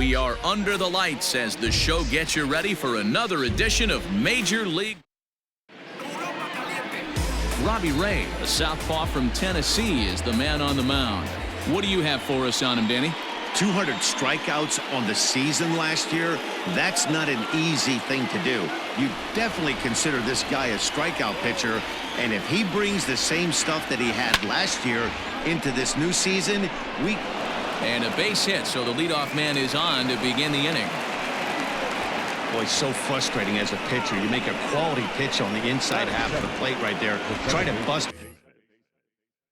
We are under the lights as the show gets you ready for another edition of Major League. Robbie Ray, a southpaw from Tennessee, is the man on the mound. What do you have for us on him, Danny? 200 strikeouts on the season last year. That's not an easy thing to do. You definitely consider this guy a strikeout pitcher, and if he brings the same stuff that he had last year into this new season, And a base hit, so the leadoff man is on to begin the inning. Boy, it's so frustrating as a pitcher. You make a quality pitch on the inside half of the plate right there. Try to bust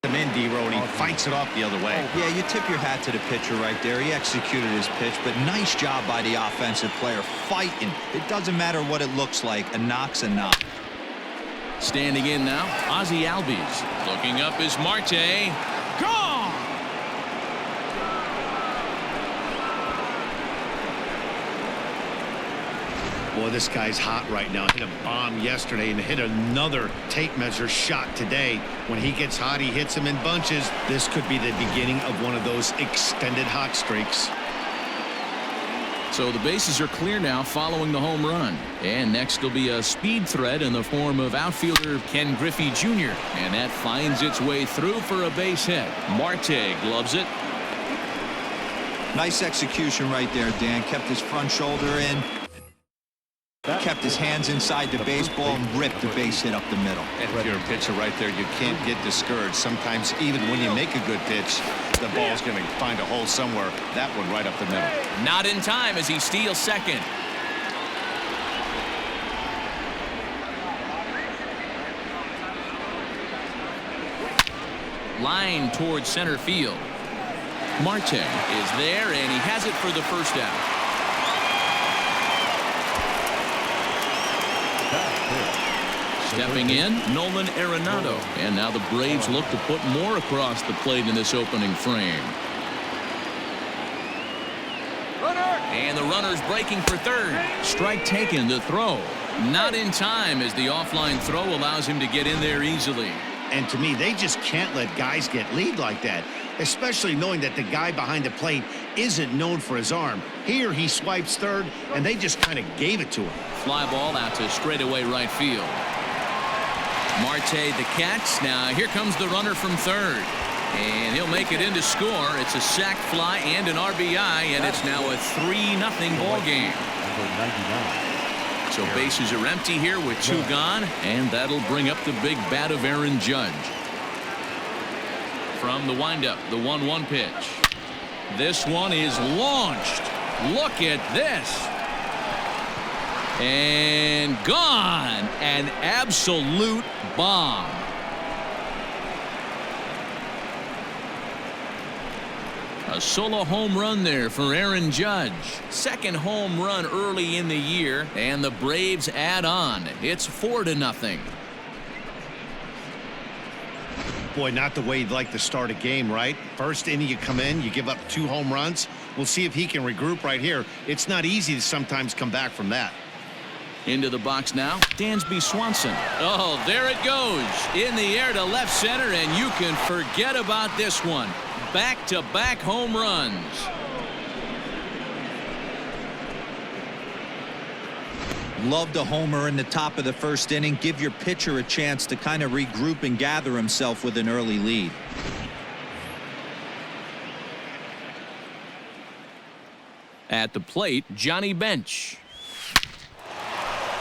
him in, D-Row, and he fights it off the other way. Yeah, you tip your hat to the pitcher right there. He executed his pitch, but nice job by the offensive player fighting. It doesn't matter what it looks like. A knock's a knock. Standing in now, Ozzie Albies. Looking up is Marte. Gone! Boy, this guy's hot right now. Hit a bomb yesterday and hit another tape measure shot today. When he gets hot, he hits them in bunches. This could be the beginning of one of those extended hot streaks. So the bases are clear now following the home run. And next will be a speed threat in the form of outfielder Ken Griffey Jr. And that finds its way through for a base hit. Marte gloves it. Nice execution right there, Dan. Kept his front shoulder in. Kept his hands inside the baseball and ripped the base hit up the middle. And if you're a pitcher right there, you can't get discouraged. Sometimes even when you make a good pitch, the ball's going to find a hole somewhere. That one right up the middle. Not in time as he steals second. Line towards center field. Marte is there, and he has it for the first out. Stepping in, Nolan Arenado. And now the Braves look to put more across the plate in this opening frame. And the runner's breaking for third. Strike taken to throw. Not in time as the offline throw allows him to get in there easily. And to me, they just can't let guys get lead like that, especially knowing that the guy behind the plate isn't known for his arm. Here he swipes third, and they just kind of gave it to him. Fly ball out to straightaway right field. Marte the catch. Now here comes the runner from third. And he'll make it in to score. It's a sac fly and an RBI, and it's now a 3-0 ball game. So bases are empty here with 2 gone, and that'll bring up the big bat of Aaron Judge. From the windup, the 1-1 pitch. This one is launched. Look at this. And gone. An absolute bomb. A solo home run there for Aaron Judge. Second home run early in the year, and the Braves add on. It's 4-0. Boy, not the way you'd like to start a game, right? First inning, you come in, you give up 2 home runs. We'll see if he can regroup right here. It's not easy to sometimes come back from that. Into the box now, Dansby Swanson. Oh, there it goes. In the air to left center, and you can forget about this one. Back-to-back home runs. Loved a homer in the top of the first inning. Give your pitcher a chance to kind of regroup and gather himself with an early lead. At the plate, Johnny Bench.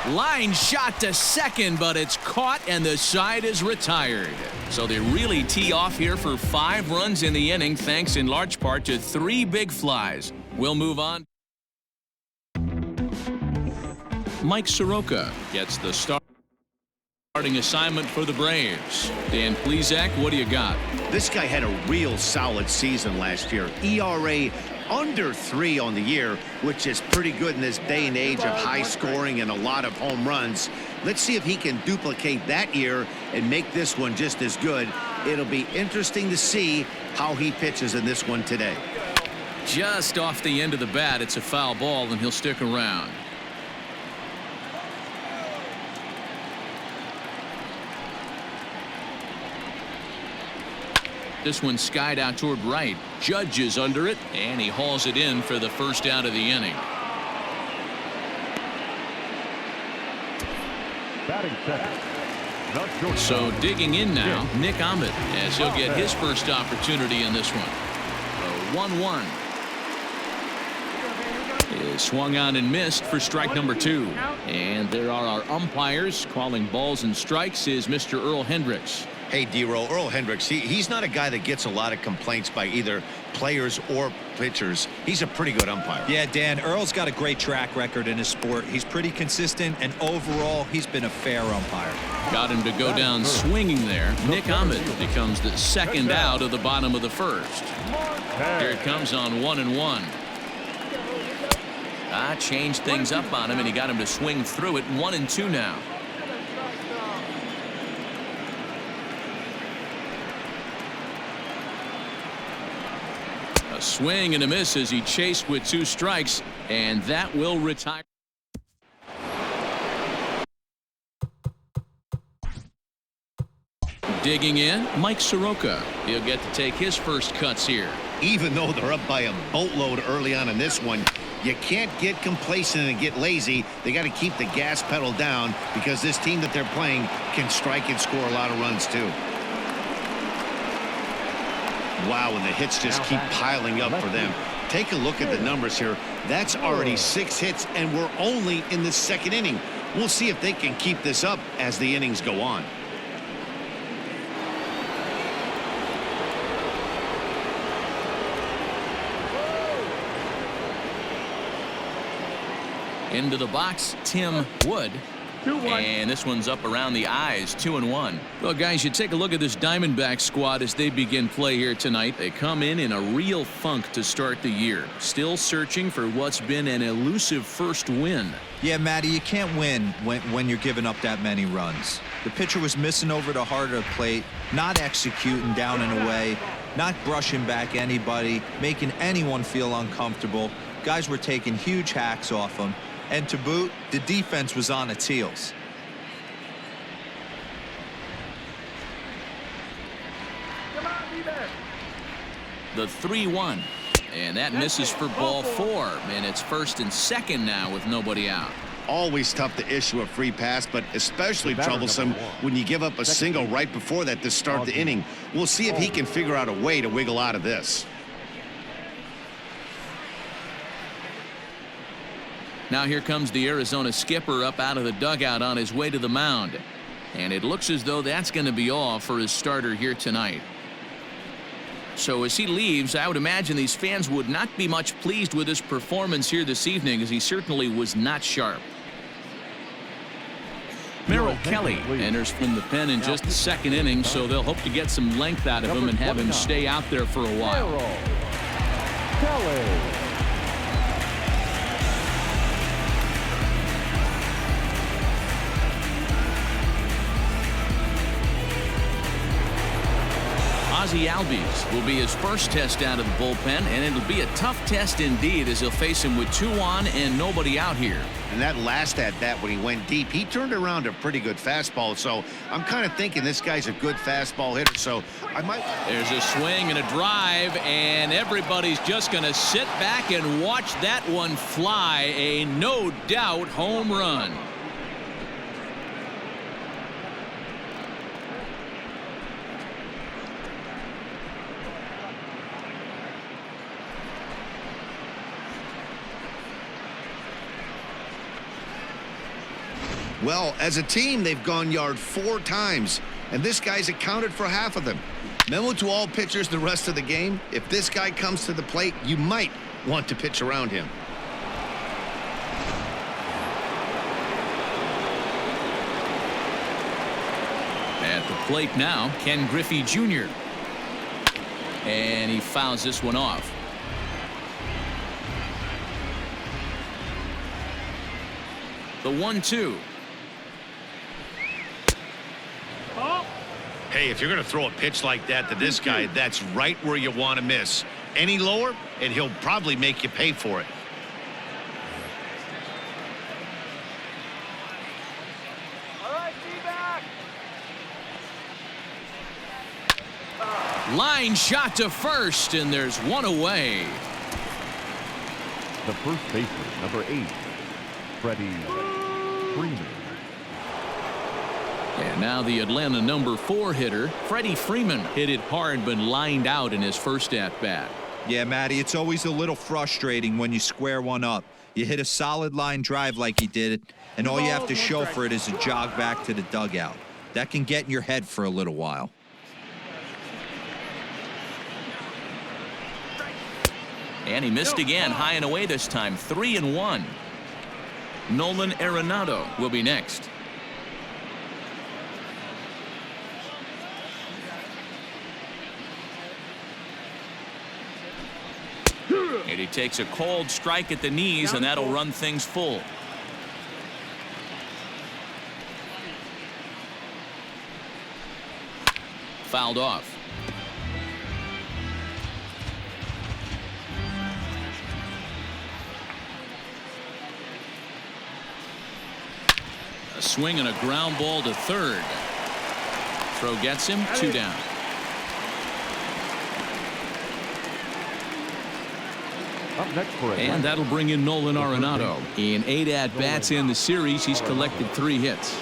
Line shot to second, but it's caught and the side is retired. So they really tee off here for 5 runs in the inning, thanks in large part to 3 big flies. We'll move on. Mike Soroka gets the starting assignment for the Braves. Dan Plesac, what do you got? This guy had a real solid season last year. ERA under 3 on the year, which is pretty good in this day and age of high scoring and a lot of home runs. Let's see if he can duplicate that year and make this one just as good. It'll be interesting to see how he pitches in this one today. Just off the end of the bat, it's a foul ball, and he'll stick around. This one skied out toward right. Judge is under it, and he hauls it in for the first out of the inning. Batting second. So digging in now, Nick Ahmed, as he'll get his first opportunity in this one. 1-1. Is swung on and missed for strike number 2. And there are our umpires calling balls and strikes is Mr. Earl Hendricks. Hey, D-Roll, Earl Hendricks, he's not a guy that gets a lot of complaints by either players or pitchers. He's a pretty good umpire. Yeah, Dan, Earl's got a great track record in his sport. He's pretty consistent, and overall, he's been a fair umpire. Got him to go down swinging there. Nick Ahmed becomes the second out of the bottom of the first. Here it comes on 1-1. Changed things up on him, and he got him to swing through it. 1-2 now. A swing and a miss as he chased with 2 strikes, and that will retire. Digging in, Mike Soroka. He'll get to take his first cuts here. Even though they're up by a boatload early on in this one, you can't get complacent and get lazy. They got to keep the gas pedal down because this team that they're playing can strike and score a lot of runs too. Wow, and the hits just keep piling up for them. Take a look at the numbers here. That's already 6 hits, and we're only in the second inning. We'll see if they can keep this up as the innings go on. Into the box, Tim Wood. And this one's up around the eyes, 2-1. Well, guys, you take a look at this Diamondbacks squad as they begin play here tonight. They come in a real funk to start the year. Still searching for what's been an elusive first win. Yeah, Matty, you can't win when you're giving up that many runs. The pitcher was missing over the heart of the plate, not executing down and away, not brushing back anybody, making anyone feel uncomfortable. Guys were taking huge hacks off him. And to boot, the defense was on its heels. The 3-1. And that misses for ball 4. And it's first and second now with nobody out. Always tough to issue a free pass, but especially troublesome when you give up a single right before that to start the inning. We'll see if he can figure out a way to wiggle out of this. Now here comes the Arizona skipper up out of the dugout on his way to the mound. And it looks as though that's going to be all for his starter here tonight. So as he leaves, I would imagine these fans would not be much pleased with his performance here this evening, as he certainly was not sharp. Merrill Kelly enters from the pen in just the second inning, so they'll hope to get some length out of him and have him stay out there for a while. Kelly. Ozzie Albies will be his first test out of the bullpen, and it'll be a tough test indeed as he'll face him with 2 on and nobody out here. And that last at-bat when he went deep, he turned around a pretty good fastball. So I'm kind of thinking this guy's a good fastball hitter. So I might. There's a swing and a drive, and everybody's just going to sit back and watch that one fly. A no doubt home run. Well, as a team, they've gone yard 4 times, and this guy's accounted for half of them. Memo to all pitchers the rest of the game: if this guy comes to the plate, you might want to pitch around him. At the plate now, Ken Griffey Jr. And he fouls this one off. The 1-2. Hey, if you're going to throw a pitch like that to this guy, that's right where you want to miss. Any lower, and he'll probably make you pay for it. Line shot to first, and there's one away. The first baseman, number 8, Freddie Freeman. And now the Atlanta number 4 hitter, Freddie Freeman, hit it hard but lined out in his first at-bat. Yeah, Matty, it's always a little frustrating when you square one up. You hit a solid line drive like he did, and all you have to show for it is a jog back to the dugout. That can get in your head for a little while. And he missed again, high and away this time, 3-1. Nolan Arenado will be next. And he takes a cold strike at the knees, and that'll run things full. Fouled off. A swing and a ground ball to third. Throw gets him, 2 down. Up next for And that'll bring in Nolan Arenado. In 8 at-bats in the series, he's collected 3 hits.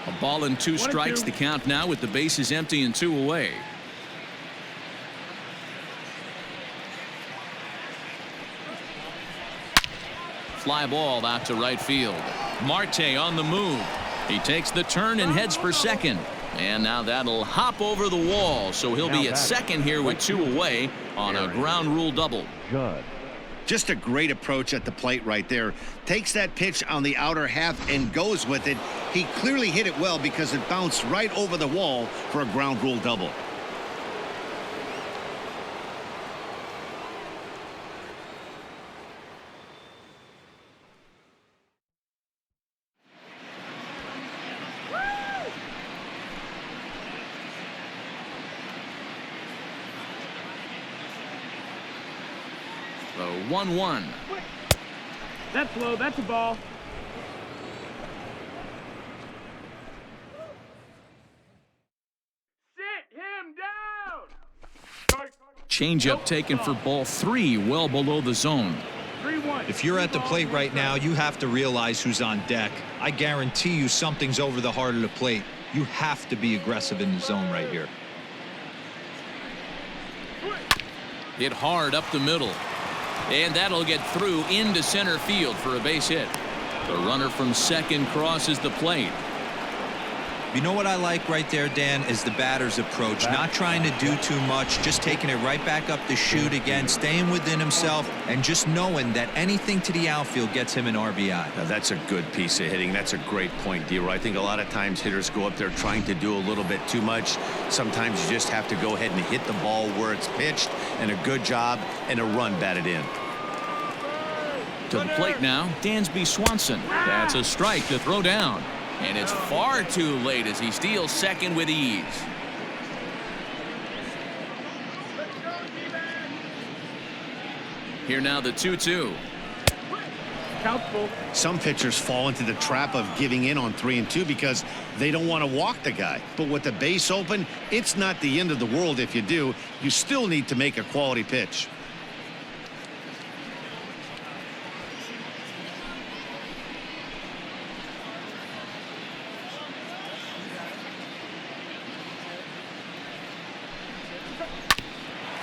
A ball and 2 strikes, the count now with the bases empty and 2 away. Fly ball out to right field. Marte on the move. He takes the turn and heads for second. And now that'll hop over the wall, so he'll be at second here with 2 away on a ground rule double. Judd. Just a great approach at the plate right there. Takes that pitch on the outer half and goes with it. He clearly hit it well because it bounced right over the wall for a ground rule double. The 1-1. That's low. That's a ball. Sit him down. Changeup taken for ball 3, well below the zone. 3-1. If you're at the plate right now, you have to realize who's on deck. I guarantee you something's over the heart of the plate. You have to be aggressive in the zone right here. Hit hard up the middle. And that'll get through into center field for a base hit. The runner from second crosses the plate. You know what I like right there, Dan, is the batter's approach. Not trying to do too much, just taking it right back up the chute again, staying within himself, and just knowing that anything to the outfield gets him an RBI. Now that's a good piece of hitting. That's a great point, D-Roy. I think a lot of times hitters go up there trying to do a little bit too much. Sometimes you just have to go ahead and hit the ball where it's pitched, and a good job and a run batted in. To the plate now, Dansby Swanson. That's a strike to throw down. And it's far too late as he steals second with ease. Here now the 2-2. Count's full. Some pitchers fall into the trap of giving in on 3 and 2 because they don't want to walk the guy. But with the base open, it's not the end of the world if you do. You still need to make a quality pitch.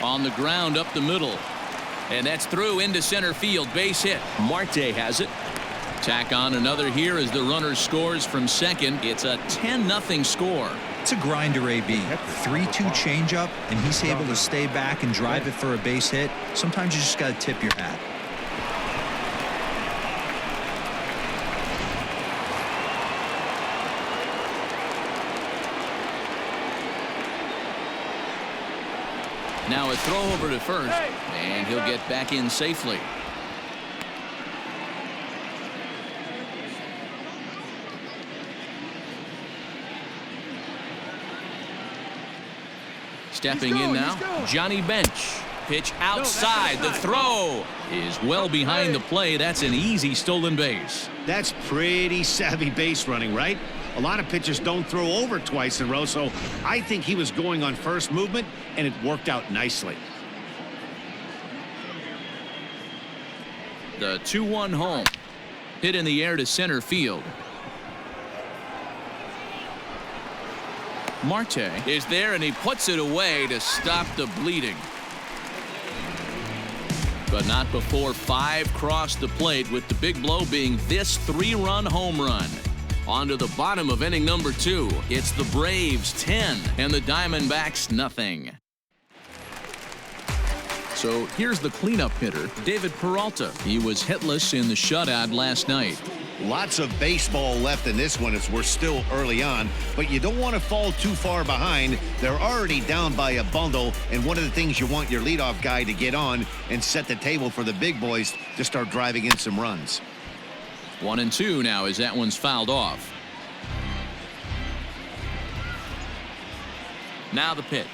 On the ground up the middle. And that's through into center field. Base hit. Marte has it. Tack on another here as the runner scores from second. It's a 10-0 score. It's a grinder, AB. 3-2 changeup, and he's able to stay back and drive it for a base hit. Sometimes you just got to tip your hat. Now a throw over to first, and he'll get back in safely. Stepping in now, Johnny Bench. pitch outside. The throw is well behind the play. That's an easy stolen base. That's pretty savvy base running, right? A lot of pitchers don't throw over twice in a row, so I think he was going on first movement, and it worked out nicely. The 2-1 home. Hit in the air to center field. Marte is there, and he puts it away to stop the bleeding. But not before 5 crossed the plate, with the big blow being this 3-run home run. On to the bottom of inning number 2. It's the Braves 10 and the Diamondbacks nothing. So here's the cleanup hitter, David Peralta. He was hitless in the shutout last night. Lots of baseball left in this one as we're still early on, but you don't want to fall too far behind. They're already down by a bundle, and one of the things you want your leadoff guy to get on and set the table for the big boys to start driving in some runs. 1-2 now as that one's fouled off. Now the pitch.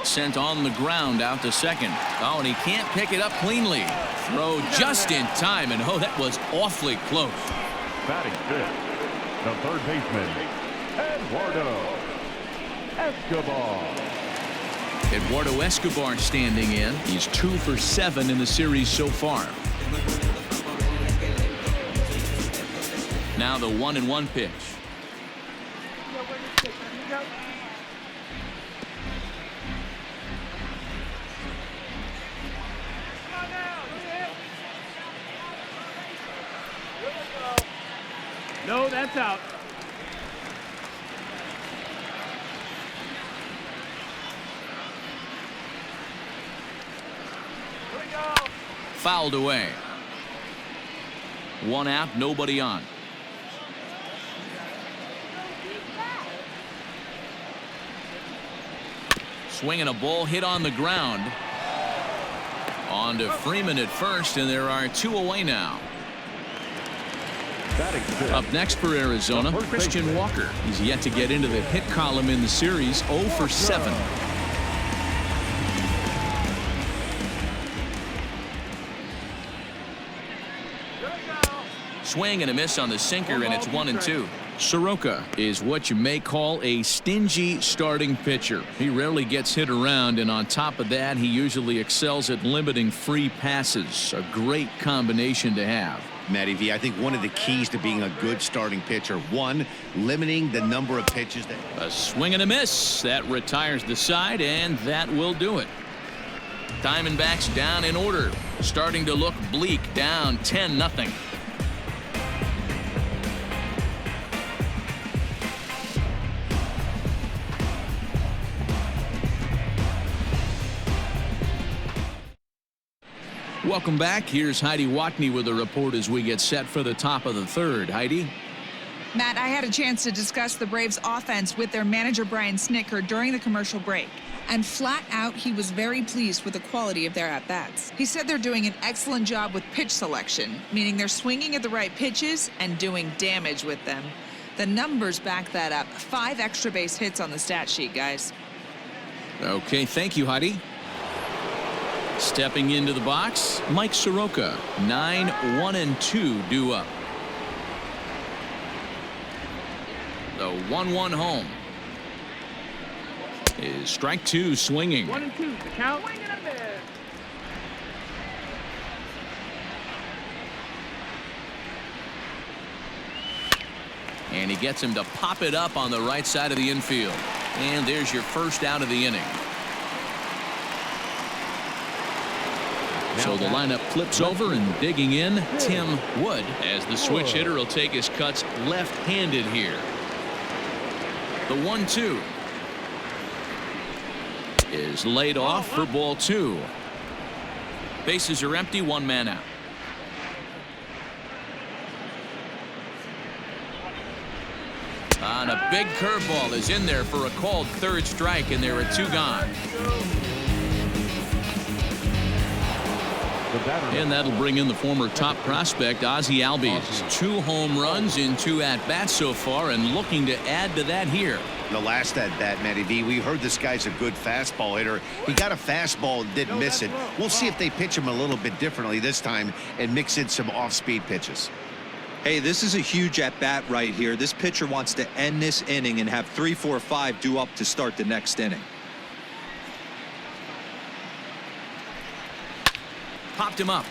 Sent on the ground out to second. Oh, and he can't pick it up cleanly. Throw just in time, and oh, that was awfully close. Batting fifth, the third baseman, Eduardo Escobar standing in. He's 2 for 7 in the series so far. Now the 1-1 pitch. No, that's out. Fouled away. 1 out, nobody on. Swinging a ball hit on the ground. On to Freeman at first, and there are 2 away now. Up next for Arizona, Christian Walker. He's yet to get into the hit column in the series, 0 for 7. Swing and a miss on the sinker, and it's 1-2. Soroka is what you may call a stingy starting pitcher. He rarely gets hit around, and on top of that, he usually excels at limiting free passes. A great combination to have. Matty V, I think one of the keys to being a good starting pitcher, one, limiting the number of pitches. A swing and a miss. That retires the side, and that will do it. Diamondbacks down in order. Starting to look bleak, down 10-0. Welcome back. Here's Heidi Watney with a report as we get set for the top of the third. Heidi? Matt, I had a chance to discuss the Braves offense with their manager Brian Snitker during the commercial break. And flat out, he was very pleased with the quality of their at-bats. He said they're doing an excellent job with pitch selection, meaning they're swinging at the right pitches and doing damage with them. The numbers back that up. 5 extra base hits on the stat sheet, guys. Okay, thank you, Heidi. Stepping into the box, Mike Soroka. 9-1-2 due up. The 1-1 home. Is strike 2 swinging. 1-2, the count. And he gets him to pop it up on the right side of the infield. And there's your first out of the inning. So the lineup flips over, and digging in, Tim Wood, as the switch hitter will take his cuts left-handed here. The 1-2 is laid off for ball 2. Bases are empty, 1 man out. And a big curveball is in there for a called third strike, and there are 2 gone. The batter. And that'll bring in the former top prospect, Ozzie Albies. 2 home runs in 2 at-bats so far, and looking to add to that here. The last at-bat, Matty V, we heard this guy's a good fastball hitter. He got a fastball and didn't miss it. We'll see if they pitch him a little bit differently this time and mix in some off-speed pitches. Hey, this is a huge at-bat right here. This pitcher wants to end this inning and have 3, 4, 5 due up to start the next inning. Popped him up.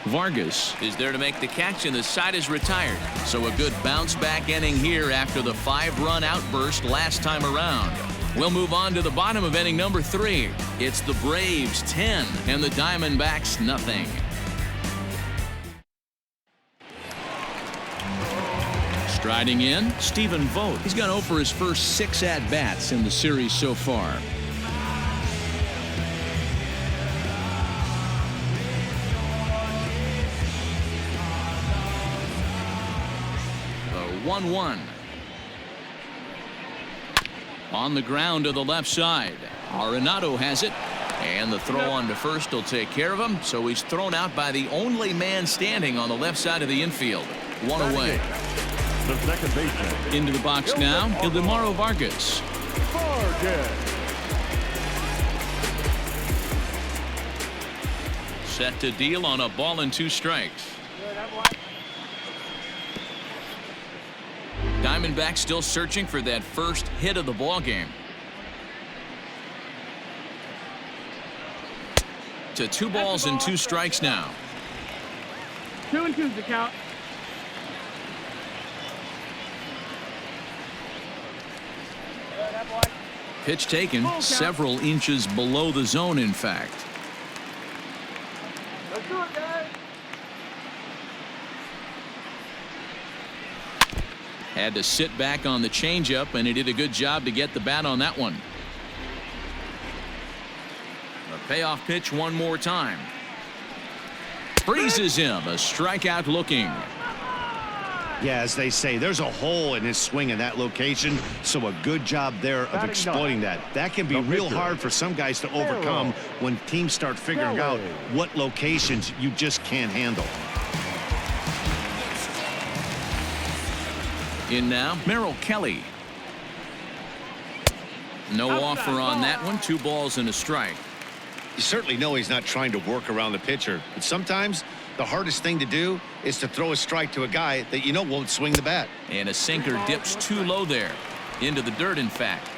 Vargas is there to make the catch, and the side is retired. So a good bounce-back inning here after the 5-run outburst last time around. We'll move on to the bottom of inning number 3. It's the Braves 10 and the Diamondbacks nothing. Striding in, Stephen Vogt. He's gone 0 for his first 6 at-bats in the series so far. The 1-1. On the ground to the left side. Arenado has it. And the throw on to first will take care of him. So he's thrown out by the only man standing on the left side of the infield. 1 away. The second baseman. Into the box now, Ildemaro Vargas. Set to deal on a ball and 2 strikes. Diamondbacks still searching for that first hit of the ball game. To 2 balls and 2 strikes now. 2-2's the count. Pitch taken several inches below the zone, in fact. Let's do it, guys. Had to sit back on the changeup, and he did a good job to get the bat on that one. A payoff pitch one more time. Freezes him. A strikeout looking. Yeah, as they say, there's a hole in his swing in that location, so a good job there of exploiting that. That can be real hard for some guys to overcome when teams start figuring out what locations you just can't handle. In now, Merrill Kelly. No offer on that one. 2 balls and a strike. You certainly know he's not trying to work around the pitcher, but sometimes the hardest thing to do is to throw a strike to a guy that you know won't swing the bat. And a sinker dips too low there. Into the dirt, in fact.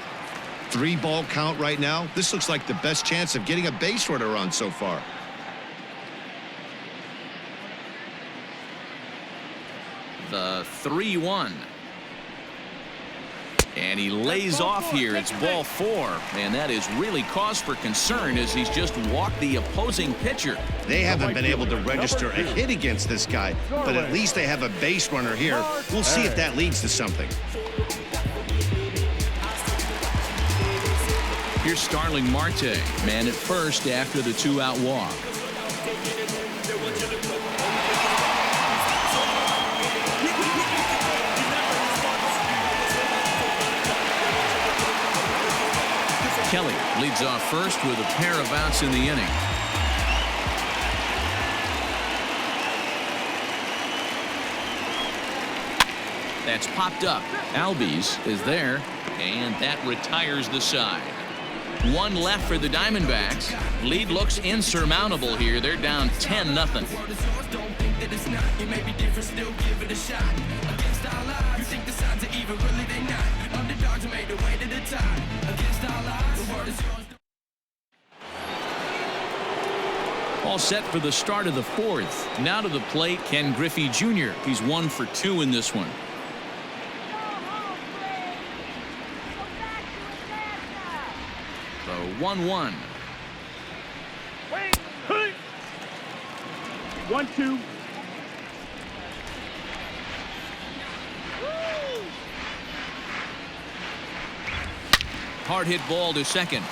3-ball count right now. This looks like the best chance of getting a base runner on so far. The 3-1. And he lays off here. It's ball 4. And that is really cause for concern as he's just walked the opposing pitcher. They haven't been able to register a hit against this guy, but at least they have a base runner here. We'll see if that leads to something. Here's Starling Marte, man at first after the 2-out walk. Kelly leads off first with a pair of outs in the inning. That's popped up. Albies is there, and that retires the side. 1 left for the Diamondbacks. Lead looks insurmountable here. They're down 10-0. All set for the start of the 4th. Now to the plate, Ken Griffey Jr. He's 1 for 2 in this one. The 1-1. 1-2. Hard hit ball to second.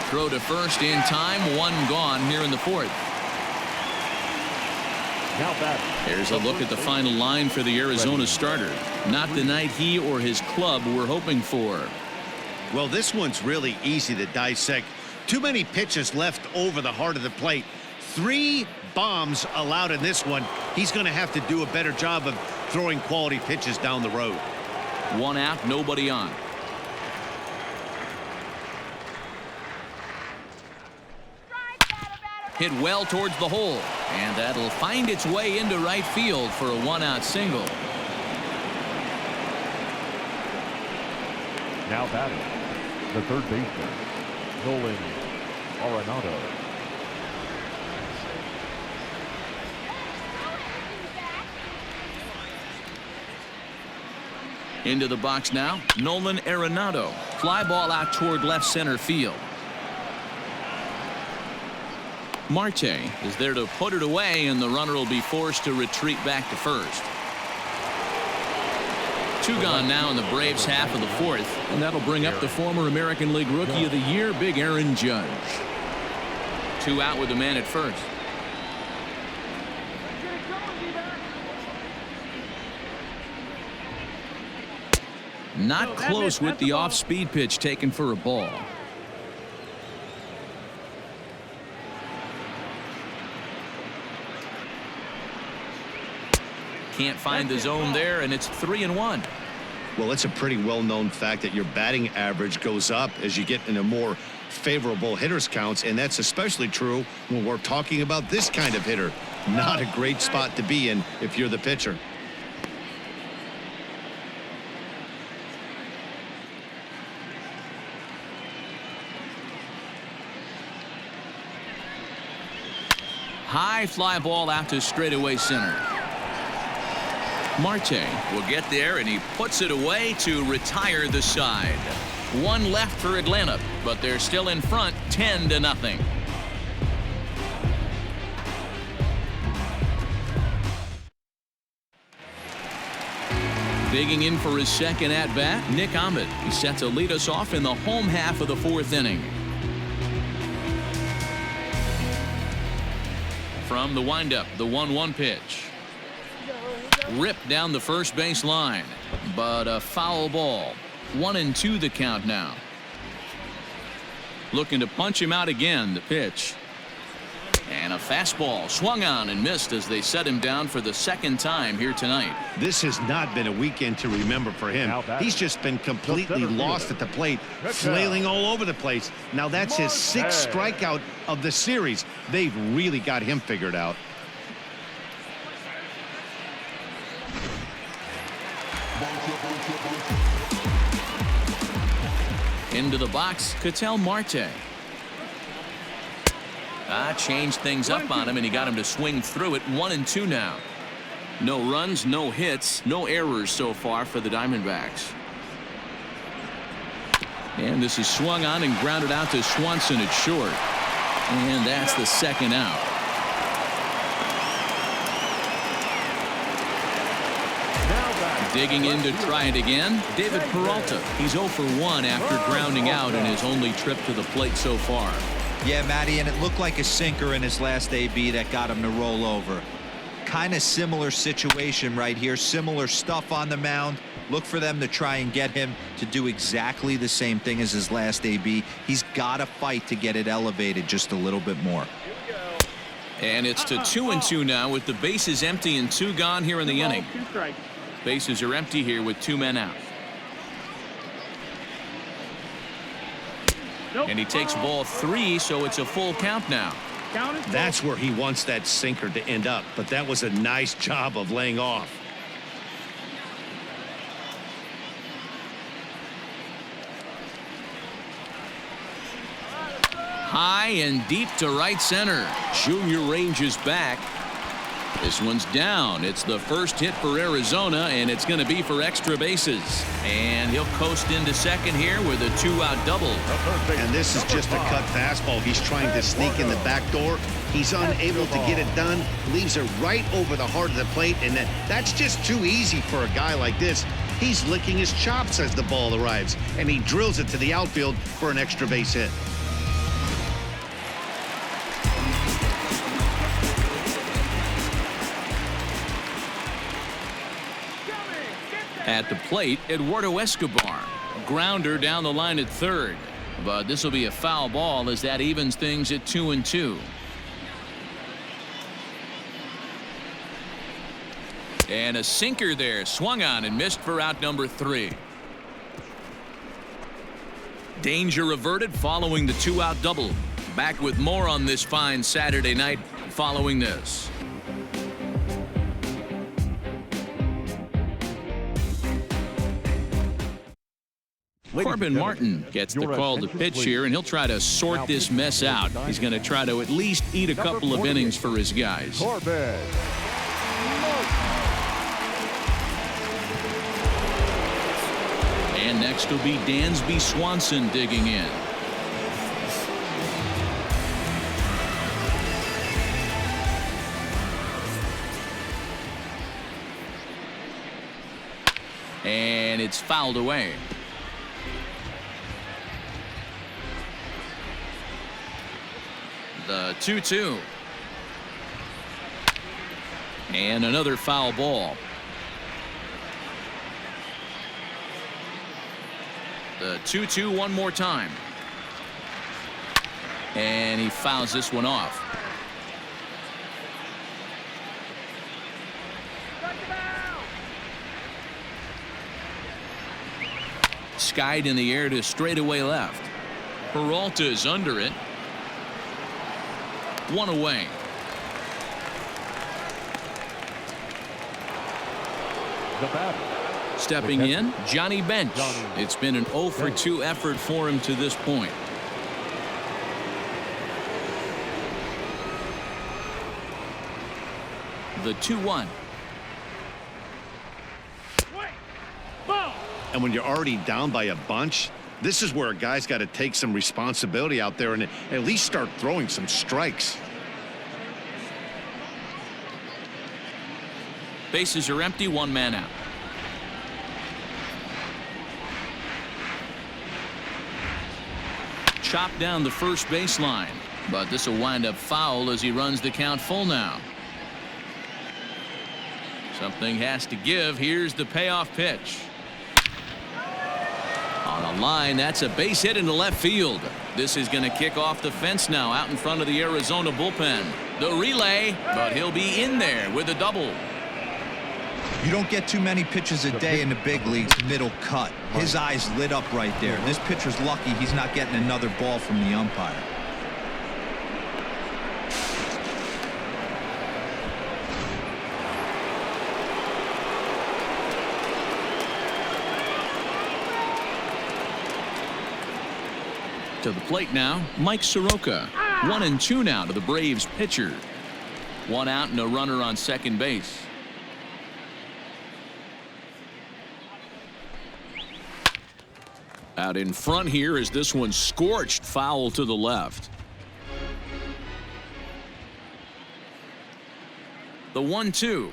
Throw to first in time. 1 gone here in the 4th. There's a look at the final line for the Arizona starter. Not the night he or his club were hoping for. Well, this one's really easy to dissect. Too many pitches left over the heart of the plate. 3 bombs allowed in this one. He's going to have to do a better job of throwing quality pitches down the road. 1 out, nobody on. Hit well towards the hole, and that'll find its way into right field for a 1-out single. Now batting, the third baseman, Nolan Arenado. Into the box now, Nolan Arenado. Fly ball out toward left center field. Marte is there to put it away, and the runner will be forced to retreat back to first. 2 gone now in the Braves' half of the 4th, and that'll bring up the former American League Rookie of the Year, Big Aaron Judge. 2 out with the man at first. Not close with the off-speed pitch taken for a ball. Can't find the zone there, and it's 3-1. Well, it's a pretty well-known fact that your batting average goes up as you get into more favorable hitters counts, and that's especially true when we're talking about this kind of hitter. Not a great spot to be in if you're the pitcher. High fly ball out to straightaway center. Marte will get there, and he puts it away to retire the side. 1 left for Atlanta, but they're still in front 10-0. Digging in for his second at-bat, Nick Ahmed. He's set to lead us off in the home half of the 4th inning. From the windup, the 1-1 pitch. Ripped down the first base line, but a foul ball. 1-2 the count now. Looking to punch him out again, the pitch. And a fastball swung on and missed as they set him down for the 2nd time here tonight. This has not been a weekend to remember for him. He's just been completely lost at the plate, flailing all over the place. Now that's his 6th strikeout of the series. They've really got him figured out. Into the box, Marte. Changed things up on him, and he got him to swing through it. 1-2 now. No runs, no hits, no errors so far for the Diamondbacks. And this is swung on and grounded out to Swanson at short. And that's the 2nd out. Digging in to try it again, David Peralta. He's 0 for 1 after grounding out in his only trip to the plate so far. Yeah, Matty, and it looked like a sinker in his last AB that got him to roll over. Kind of similar situation right here. Similar stuff on the mound. Look for them to try and get him to do exactly the same thing as his last AB. He's got to fight to get it elevated just a little bit more. And it's to 2-2 now with the bases empty and 2 gone here in the inning. Bases are empty here with 2 men out. And he takes ball 3, so it's a full count now. That's where he wants that sinker to end up, but that was a nice job of laying off. High and deep to right center. Junior ranges back. This one's down. It's the first hit for Arizona, and it's going to be for extra bases. And he'll coast into second here with a 2-out double. And this is just a cut fastball. He's trying to sneak in the back door. He's unable to get it done. Leaves it right over the heart of the plate, and that's just too easy for a guy like this. He's licking his chops as the ball arrives, and he drills it to the outfield for an extra base hit. At the plate, Eduardo Escobar. grounder down the line at third. But this will be a foul ball as that evens things at 2-2. And a sinker there, swung on and missed for out number 3. Danger averted following the 2-out double. Back with more on this fine Saturday night following this. Corbin Martin gets the call to pitch here, and he'll try to sort this mess out. He's going to try to at least eat a couple of innings for his guys. Corbin. And next will be Dansby Swanson digging in. And it's fouled away. The 2-2. And another foul ball. The 2-2 one more time. And he fouls this one off. Skied in the air to straightaway left. Peralta is under it. One away. The batter. Stepping in, Johnny Bench. It's been an 0 for 2 effort for him to this point. The 2-1. And when you're already down by a bunch, this is where a guy's got to take some responsibility out there and at least start throwing some strikes. Bases are empty, one man out. Chopped down the first baseline, but this will wind up foul as he runs the count full now. Something has to give. Here's the payoff pitch. On the line, that's a base hit into left field. This is going to kick off the fence now out in front of the Arizona bullpen. The relay, but he'll be in there with a double. You don't get too many pitches a day in the big leagues middle cut. His eyes lit up right there. This pitcher's lucky he's not getting another ball from the umpire. To the plate now, Mike Soroka. 1-2 now to the Braves pitcher. One out and a runner on second base. Out in front here is this one scorched foul to the left. The 1-2.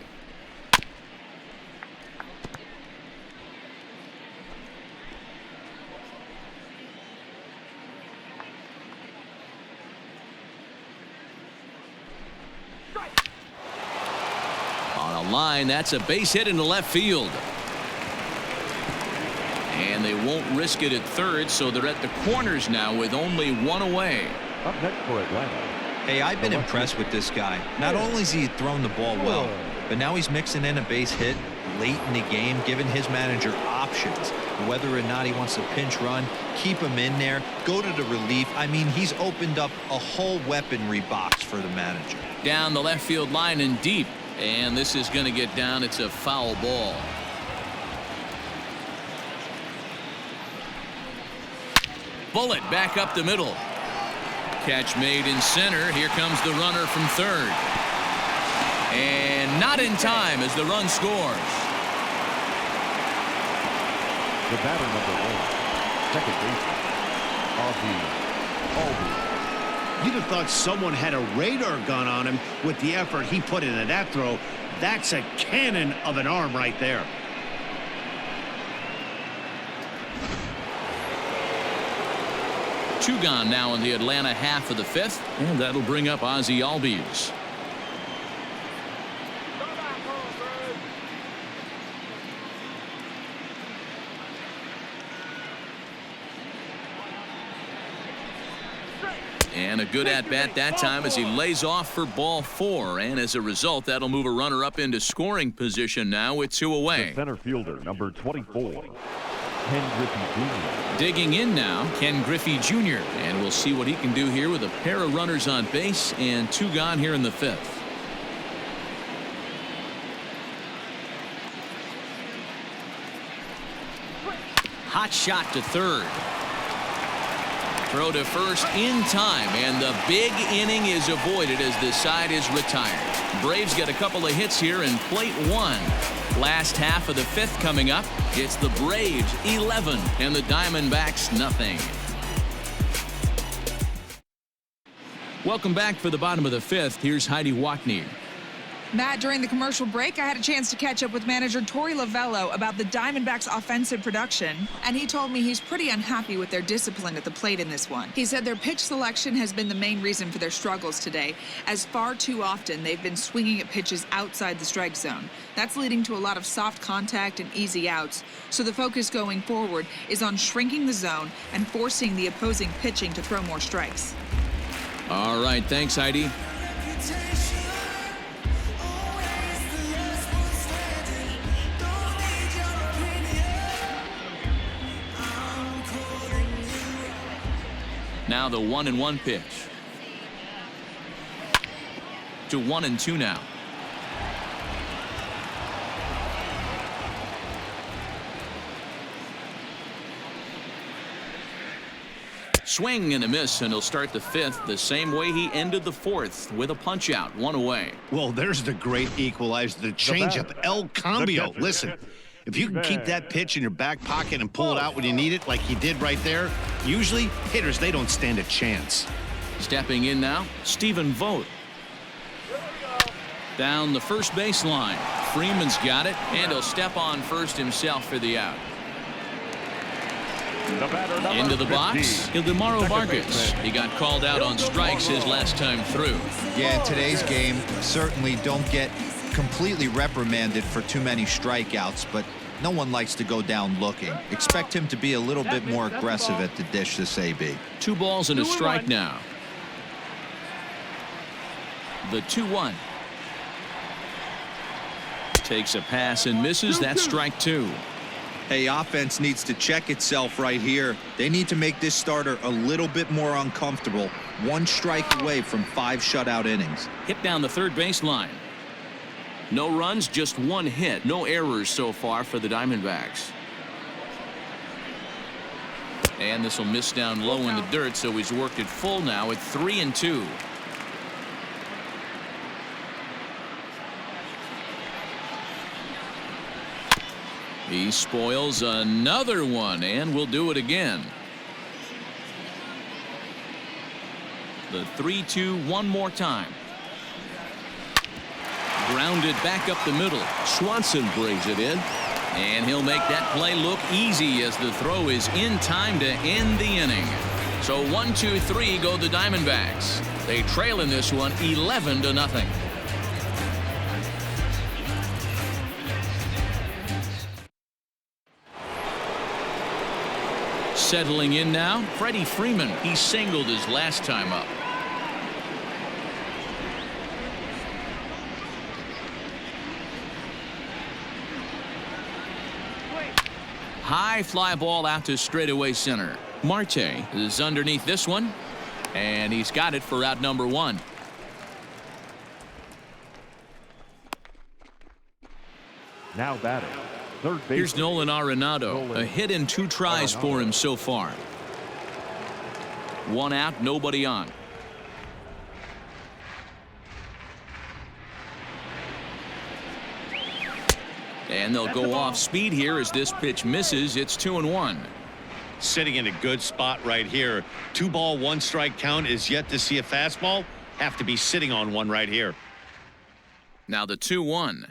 On a line, that's a base hit into left field. And they won't risk it at third, so they're at the corners now with only one away. Up next for Atlanta. Hey, I've been impressed with this guy. Not only has he thrown the ball well, but now he's mixing in a base hit late in the game, giving his manager options. Whether or not he wants to pinch run, keep him in there, go to the relief. I mean, he's opened up a whole weaponry box for the manager. Down the left field line and deep. And this is going to get down. It's a foul ball. Bullet back up the middle. Catch made in center. Here comes the runner from third. And not in time as the run scores. The batter number 1, second baseman, Alby. You'd have thought someone had a radar gun on him with the effort he put into that throw. That's a cannon of an arm right there. Two gone now in the Atlanta half of the fifth, and that'll bring up Ozzie Albies. And a good at-bat that time as he lays off for ball 4. And as a result, that'll move a runner up into scoring position now with 2 away. The center fielder, number 24, Ken Griffey Jr. Digging in now, Ken Griffey Jr. And we'll see what he can do here with a pair of runners on base and 2 gone here in the 5th. Hot shot to third. Throw to first in time, and the big inning is avoided as the side is retired. Braves get a couple of hits here in plate 1. Last half of the 5th coming up. It's the Braves 11 and the Diamondbacks nothing. Welcome back for the bottom of the 5th. Here's Heidi Watney. Matt, during the commercial break, I had a chance to catch up with manager Torey Lovello about the Diamondbacks' offensive production, and he told me he's pretty unhappy with their discipline at the plate in this one. He said their pitch selection has been the main reason for their struggles today, as far too often they've been swinging at pitches outside the strike zone. That's leading to a lot of soft contact and easy outs, so the focus going forward is on shrinking the zone and forcing the opposing pitching to throw more strikes. All right, thanks, Heidi. Now the 1-1 pitch. To 1-2 now. Swing and a miss, and he'll start the 5th the same way he ended the 4th with a punch out, 1 away. Well, there's the great equalizer, the changeup, El Cambio. Listen, if you can keep that pitch in your back pocket and pull it out when you need it, like he did right there, usually hitters, they don't stand a chance. Stepping in now, Stephen Vogt. Down the first baseline. Freeman's got it, and he'll step on first himself for the out. Into the box, Ildemaro Vargas. He got called out on strikes his last time through. Yeah, in today's game, certainly don't get completely reprimanded for too many strikeouts, but no one likes to go down looking. Expect him to be a little bit more aggressive at the dish this AB. 2 balls and a strike now. The 2-1. Takes a pass and misses. That's strike 2. Hey, offense needs to check itself right here. They need to make this starter a little bit more uncomfortable. 1 strike away from 5 shutout innings. Hit down the third baseline. No runs, just 1 hit. No errors so far for the Diamondbacks. And this will miss down low in the dirt, so he's worked it full now at 3-2. He spoils another one, and will do it again. The 3-2 one more time. Grounded back up the middle. Swanson brings it in, and he'll make that play look easy as the throw is in time to end the inning. So 1-2-3 go the Diamondbacks. They trail in this one 11-0. Settling in now, Freddie Freeman. He singled his last time up. High fly ball out to straightaway center. Marte is underneath this one, and he's got it for out number 1. Now batting, third base. Here's Nolan Arenado. A hit in 2 tries for him so far. 1 out, nobody on. And they'll go off speed here as this pitch misses. It's 2-1. Sitting in a good spot right here. 2 ball, 1 strike count is yet to see a fastball. Have to be sitting on one right here. Now the 2-1.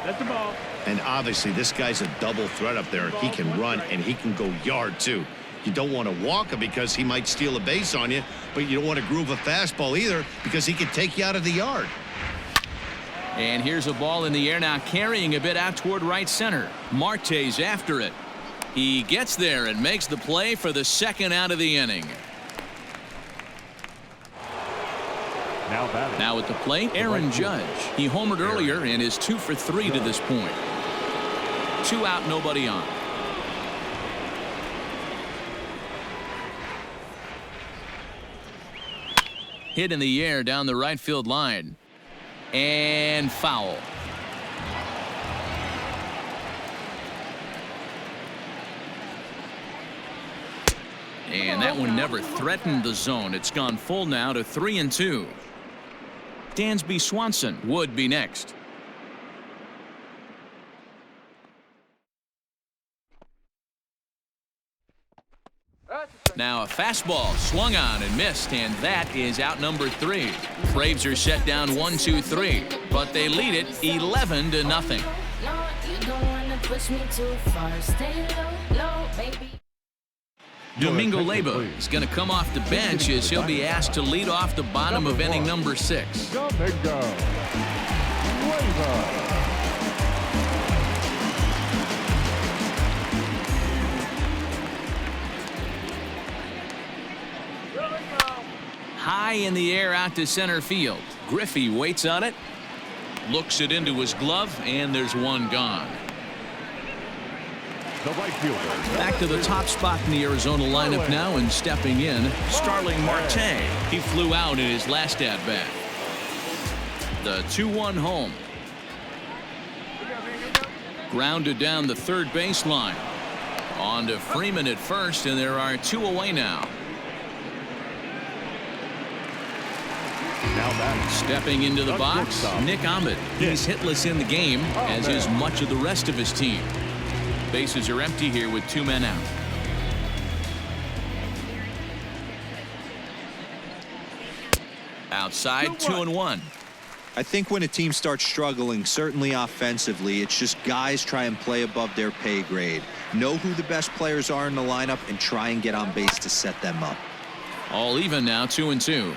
That's the ball. And obviously this guy's a double threat up there. He can run and he can go yard too. You don't want to walk him because he might steal a base on you, but you don't want to groove a fastball either because he could take you out of the yard. And here's a ball in the air now, carrying a bit out toward right center. Marte's after it. He gets there and makes the play for the second out of the inning. Now at the plate, Aaron Judge. He homered earlier and is 2 for 3 to this point. 2 out, nobody on. Hit in the air down the right field line. And foul. And that one never threatened the zone. It's gone full now to 3-2. Dansby Swanson would be next. Now a fastball swung on and missed, and that is out number 3. Braves are set down 1-2-3, but they lead it 11-0. Domingo Leyba is going to come off the bench as he'll be asked to lead off the bottom of inning number 6. Domingo Leyba. High in the air out to center field. Griffey waits on it, looks it into his glove, and there's one gone. The right fielder. Back to the top spot in the Arizona lineup now, and stepping in, Starling Marte. He flew out in his last at-bat. The 2-1 home. Grounded down the third baseline. On to Freeman at first, and there are 2 away now. Stepping into the box, Nick Ahmed. He's hitless in the game, as is much of the rest of his team. Bases are empty here with 2 men out. Outside, 2-1. I think when a team starts struggling, certainly offensively, it's just guys try and play above their pay grade. Know who the best players are in the lineup and try and get on base to set them up. All even now, 2-2.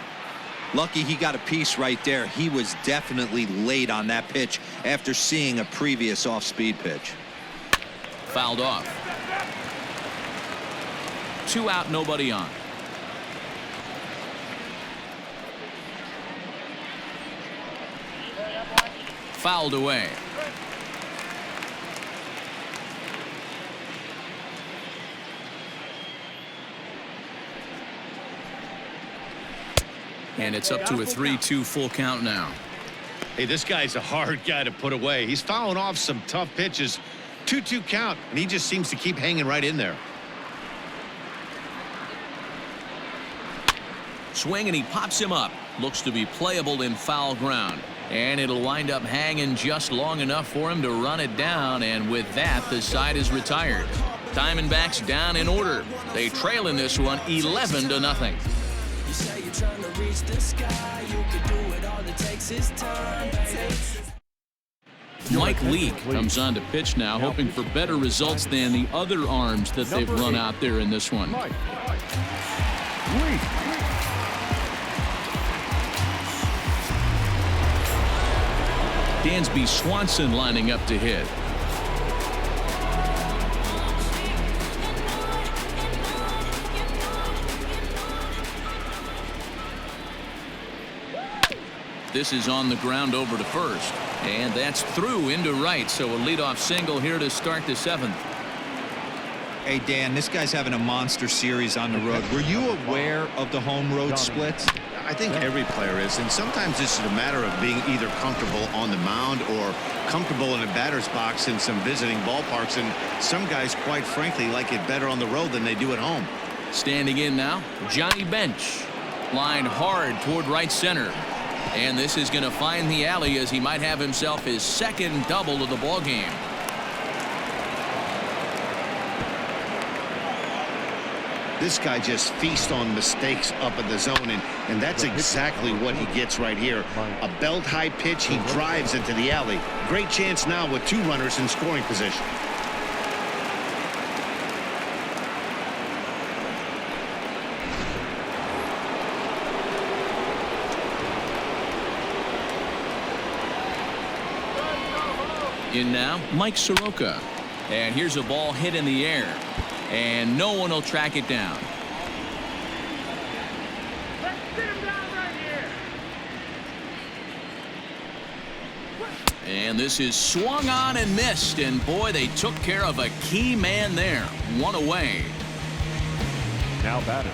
Lucky he got a piece right there. He was definitely late on that pitch after seeing a previous off-speed pitch. Fouled off. 2 out, nobody on. Fouled away. And it's up to a 3-2 full count now. Hey, this guy's a hard guy to put away. He's fouling off some tough pitches. 2-2 count, and he just seems to keep hanging right in there. Swing, and he pops him up. Looks to be playable in foul ground. And it'll wind up hanging just long enough for him to run it down, and with that, the side is retired. Diamondbacks down in order. They trail in this one 11-0. You say you're trying to reach the sky, you can do it, all it takes is time, baby. Mike Leake comes on to pitch now, hoping for better results than the other arms that they've run out there in this one. Dansby Swanson lining up to hit. This is on the ground over to first, and that's through into right, so a leadoff single here to start the 7th. Hey, Dan, this guy's having a monster series on the road. Were you aware of the home road splits? I think every player is, and sometimes it's a matter of being either comfortable on the mound or comfortable in a batter's box in some visiting ballparks, and some guys, quite frankly, like it better on the road than they do at home. Standing in now, Johnny Bench. Lined hard toward right center. And this is going to find the alley as he might have himself his second double of the ball game. This guy just feasts on mistakes up in the zone, and that's exactly what he gets right here. A belt-high pitch, he drives into the alley. Great chance now with 2 runners in scoring position. In now, Mike Soroka. And here's a ball hit in the air. And no one will track it down. Let's sit him down right here. And this is swung on and missed. And boy, they took care of a key man there. One away. Now batting,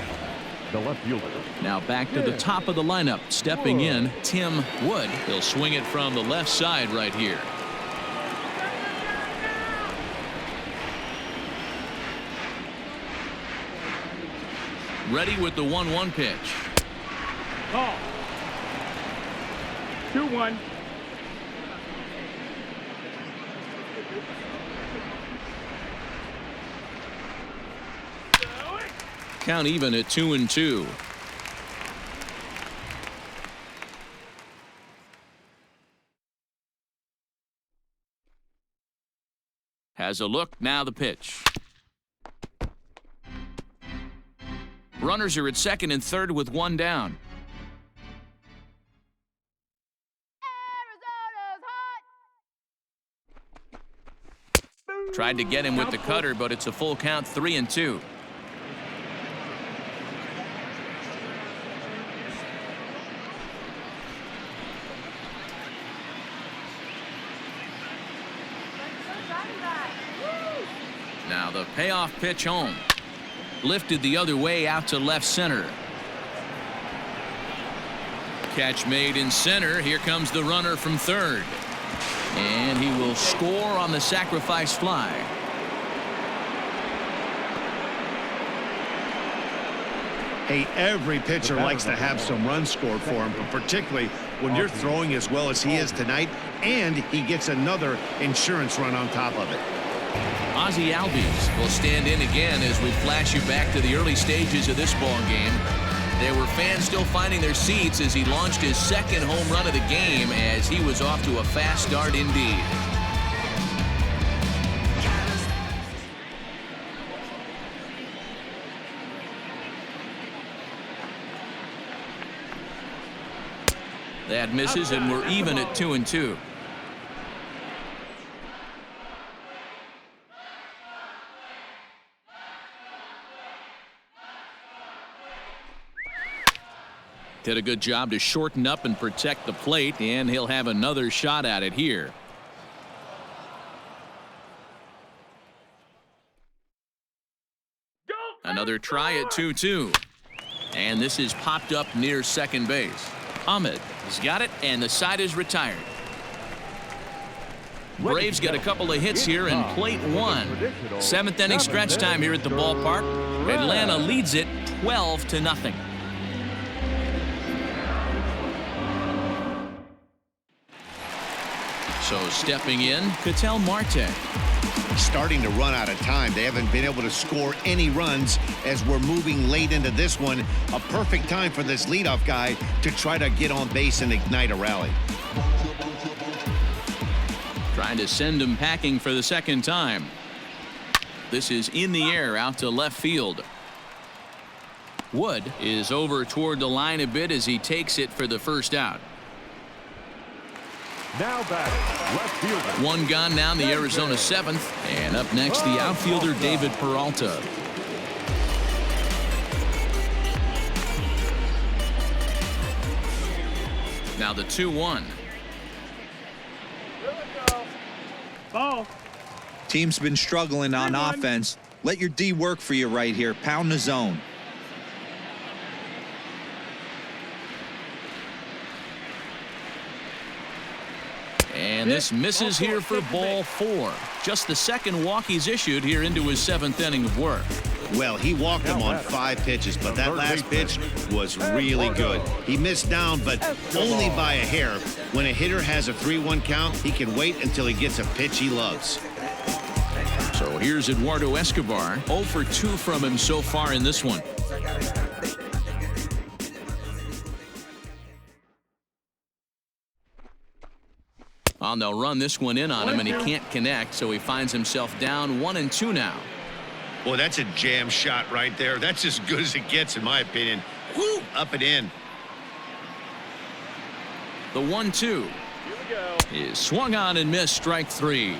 the left fielder. Now back to the top of the lineup. Stepping in, Tim Wood. He'll swing it from the left side right here. Ready with the 1-1 pitch. Ball. 2-1. Count even at 2-2. Has a look, now the pitch. Runners are at second and third with one down. Tried to get him with the cutter, but it's a full count, 3-2. Now the payoff pitch home. Lifted the other way out to left center. Catch made in center. Here comes the runner from third. And he will score on the sacrifice fly. Hey, every pitcher likes to have some runs scored for him, but particularly when you're throwing as well as he is tonight, and he gets another insurance run on top of it. Ozzie Albies will stand in again as we flash you back to the early stages of this ball game. There were fans still finding their seats as he launched his second home run of the game, as he was off to a fast start indeed. That misses, and we're even at 2-2. Did a good job to shorten up and protect the plate, and he'll have another shot at it here. Another try at 2-2. And this is popped up near second base. Ahmed has got it, and the side is retired. Braves get a couple of hits here in plate one. Seventh inning stretch time here at the ballpark. Atlanta leads it 12-0. So stepping in, Marte. Starting to run out of time. They haven't been able to score any runs as we're moving late into this one. A perfect time for this leadoff guy to try to get on base and ignite a rally. Trying to send him packing for the second time. This is in the air out to left field. Wood is over toward the line a bit as he takes it for the first out. Now batting, left fielder. One gone now in the Arizona seventh. And up next, the outfielder David Peralta. Now the 2-1. Ball. Team's been struggling on offense. Let your D work for you right here. Pound the zone. And this misses here for ball 4. Just the second walk he's issued here into his seventh inning of work. Well, he walked him on 5 pitches, but that last pitch was really good. He missed down, but only by a hair. When a hitter has a 3-1 count, he can wait until he gets a pitch he loves. So here's Eduardo Escobar. 0 for 2 from him so far in this one. Well, they'll run this one in on him, and he can't connect, so he finds himself down 1-2 now. Boy, that's a jam shot right there. That's as good as it gets, in my opinion. Woo! Up and in. The 1-2 is swung on and missed, strike 3.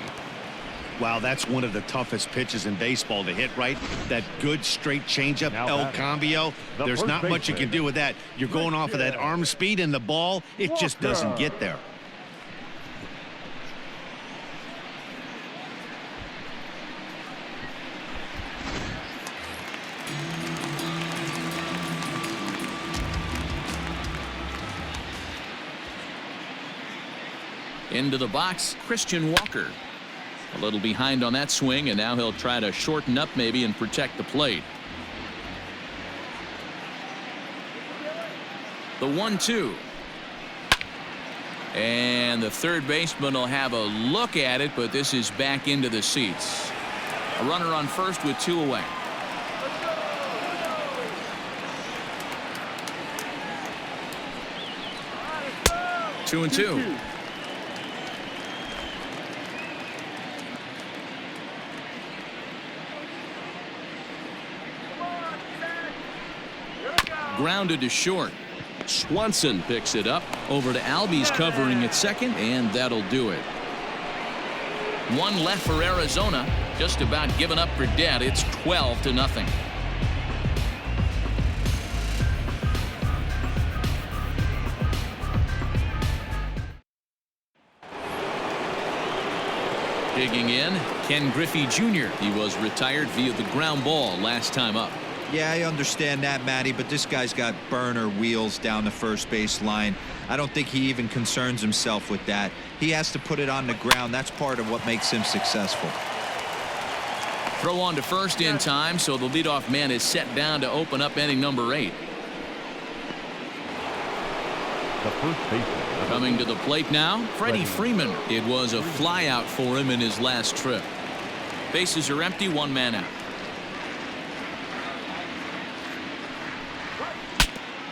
Wow, that's one of the toughest pitches in baseball to hit, right? That good straight changeup, Now El batting, Cambio. the There's first not much you can baseman, do with that. You're going off of that arm speed, and the ball, it just doesn't get there. Into the box, Christian Walker. A little behind on that swing, and now he'll try to shorten up maybe and protect the plate. The 1-2. And the third baseman will have a look at it, but this is back into the seats. A runner on first with 2 away. Two and two. Grounded to short. Swanson picks it up. Over to Albies covering at second, and that'll do it. One left for Arizona. Just about given up for dead. It's 12-0. Digging in, Ken Griffey Jr. He was retired via the ground ball last time up. Yeah, I understand that, Matty, but this guy's got burner wheels down the first base line. I don't think he even concerns himself with that. He has to put it on the ground. That's part of what makes him successful. Throw on to first in time, so the leadoff man is set down to open up inning number 8. The first baseman. Coming to the plate now, Freddie Freeman. It was a flyout for him in his last trip. Bases are empty, 1 man out.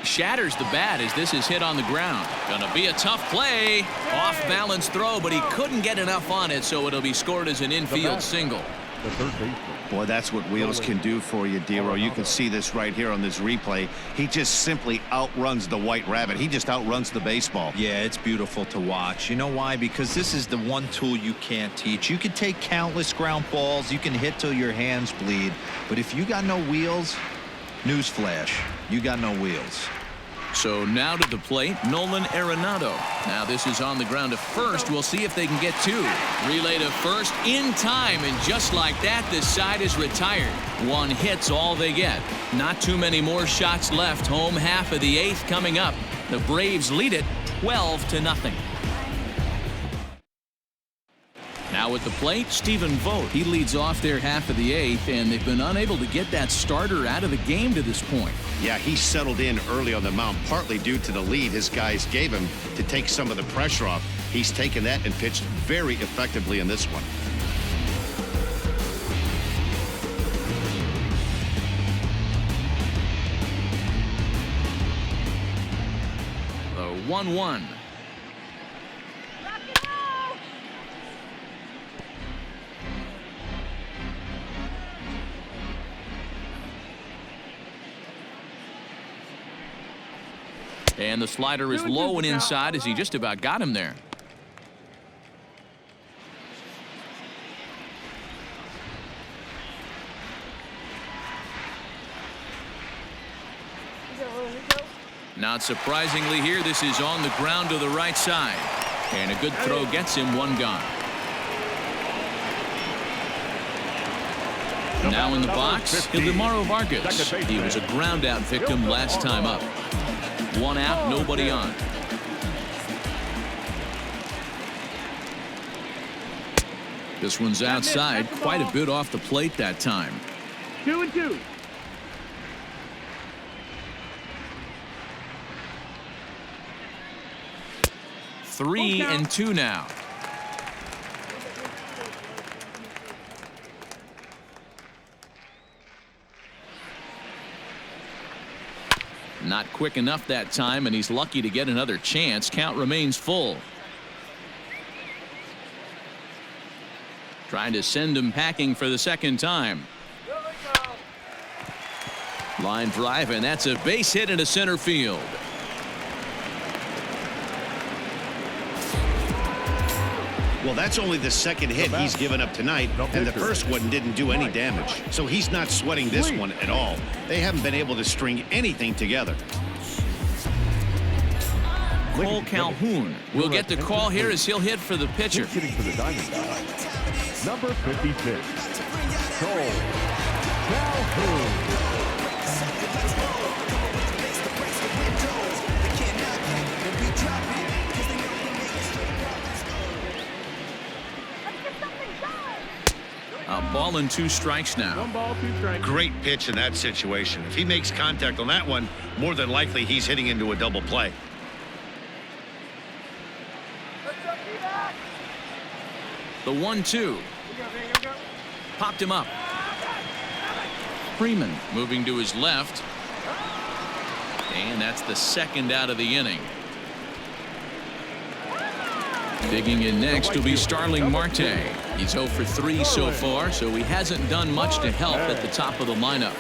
Shatters the bat as this is hit on the ground. Gonna be a tough play. Off balance throw, but he couldn't get enough on it, so it'll be scored as an infield single. The third baseman. Boy, that's what wheels can do for you, Dero. You can see this right here on this replay. He just simply outruns the White Rabbit. He just outruns the baseball. Yeah, it's beautiful to watch. You know why? Because this is the one tool you can't teach. You can take countless ground balls. You can hit till your hands bleed. But if you got no wheels, newsflash, you got no wheels. So now to the plate, Nolan Arenado. Now this is on the ground to first. We'll see if they can get 2. Relay to first in time, and just like that, this side is retired. 1 hit's all they get. Not too many more shots left. Home half of the 8th coming up. The Braves lead it 12-0. Now at the plate, Stephen Vogt. He leads off their half of the 8th, and they've been unable to get that starter out of the game to this point. Yeah, he settled in early on the mound, partly due to the lead his guys gave him to take some of the pressure off. He's taken that and pitched very effectively in this one. The 1-1. And the slider is low and inside as he just about got him there. Not surprisingly here, this is on the ground to the right side. And a good throw gets him 1 gone. Now in the box, Ildemaro Vargas. He was a ground out victim last time up. 1 out, nobody on. This one's outside, quite a bit off the plate that time. 2-2. Three and 2 now. Not quick enough that time, and he's lucky to get another chance. Count remains full. Trying to send him packing for the second time. Line drive, and that's a base hit into center field. Well, that's only the second hit he's given up tonight, and the first one didn't do any damage. So he's not sweating this one at all. They haven't been able to string anything together. Cole Calhoun will get the call here as he'll hit for the pitcher. Hitting for the Diamondbacks, number 56, Cole Calhoun. A ball and 2 strikes now. 1 ball, 2 strikes. Great pitch in that situation. If he makes contact on that one, more than likely he's hitting into a double play. The 1-2. Popped him up. Freeman moving to his left. And that's the second out of the inning. Digging in next will be Starling Marte. He's 0 for 3 so far, so he hasn't done much to help at the top of the lineup.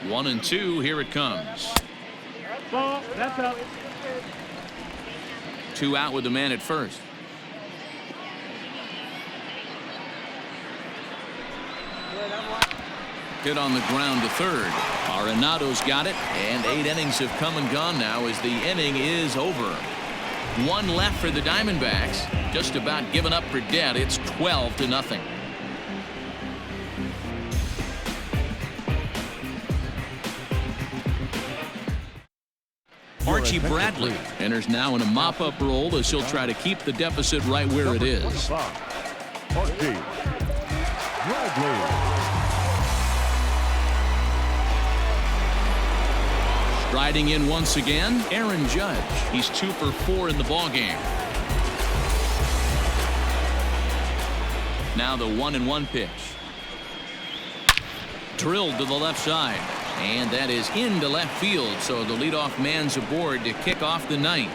1-2, here it comes. Ball, that's up. 2 out with the man at first. Hit on the ground to third. Arenado's got it, and 8 innings have come and gone now as the inning is over. 1 left for the Diamondbacks. Just about given up for dead. It's 12-0. Archie Bradley enters now in a mop-up role as he'll try to keep the deficit right where it is. Archie Bradley. Striding in once again, Aaron Judge. He's 2 for 4 in the ballgame. Now the 1-1 pitch. Drilled to the left side. And that is into left field, so the leadoff man's aboard to kick off the 9th.